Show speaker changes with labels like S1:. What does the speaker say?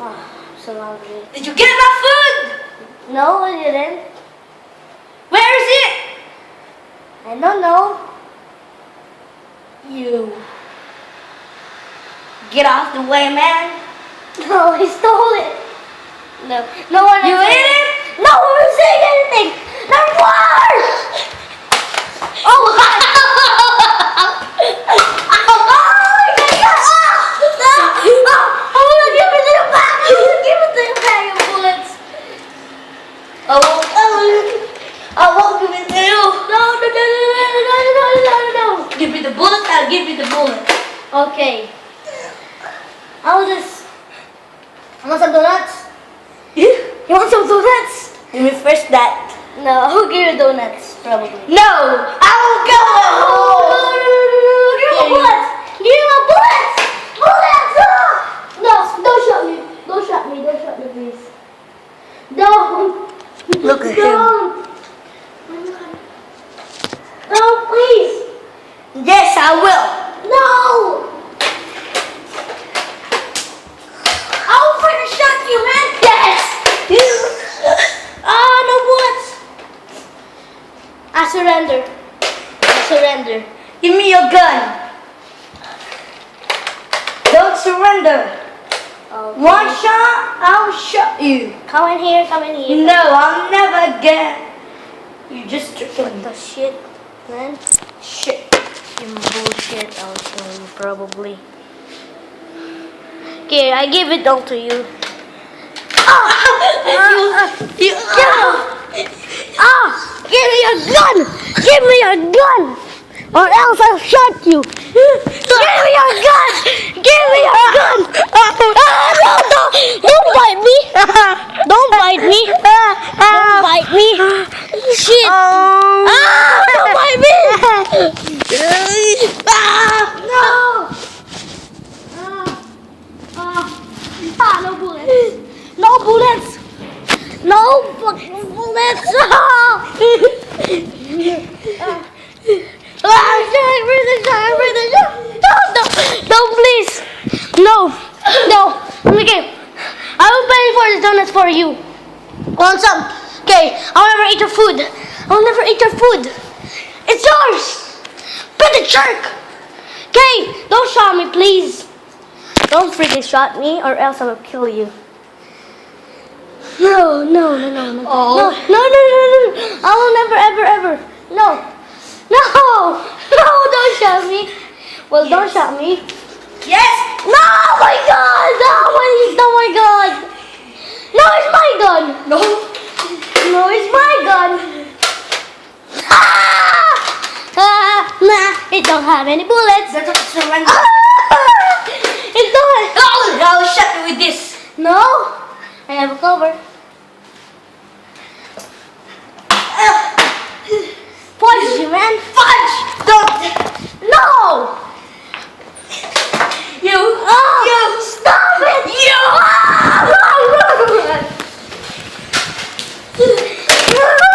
S1: Oh, I'm so hungry.
S2: Did you get enough food?
S1: No, I didn't.
S2: Where is it?
S1: I don't know.
S2: You. Get off the way, man.
S1: No, he stole it. No, no one.
S2: You ate it?
S1: No one is saying anything. They're worse. Oh God! Oh my God! I want to give it to you back. I want to give it to you back, you bullets.
S2: I won't give it to you.
S1: No.
S2: Give me the bullet, I'll give you the bullet.
S1: Okay. I want some donuts.
S2: You
S1: You want some donuts?
S2: Give me first that.
S1: No, I'll give you donuts, probably.
S2: No! I won't go!
S1: Give me my bullets! Give me my bullets! Bullets! Ah! No, don't shot me. Don't shot me. Don't shot me, please. Don't.
S2: Look at him.
S1: Don't. No, please.
S2: Yes, I will.
S1: No. I'll freaking shot you, man.
S2: Yes!
S1: Ah, no bullets. I surrender. I surrender.
S2: Give me your gun. Don't surrender.
S1: Okay.
S2: One shot, I'll shot you.
S1: Come in here. Come in here.
S2: No, I'll never get. You just trickling.
S1: The shit, man.
S2: Shit.
S1: Yung bullshit, I'll show you probably. Okay, I give it all to you.
S2: You,
S1: Give me your gun! Give me your gun! Or else I'll shot you! Give me your gun! Give me your gun! No! Don't bite me! Don't bite me! Don't bite me! Shit! Don't bite me! No! No bullets! No bullets! No fucking bullets! No, please! No! Okay, I will pay for the donuts for you. Want some? Okay, I'll never eat your food. I'll never eat your food. It's yours! Put the jerk! Okay, don't shot me, please. Don't freaking shot me or else I will kill you. No.
S2: Oh.
S1: No. I will never, ever. No, don't shot me. Well,
S2: Yes.
S1: don't shot me.
S2: yes!
S1: No, my God. Oh my God. No, it's my gun. No, it's my gun. Nah, it don't have any bullets.
S2: That's a surrender.
S1: It don't.
S2: Oh, I'll shot you with this.
S1: No, I have a cover. Fudge, man.
S2: Fudge! Don't!
S1: No.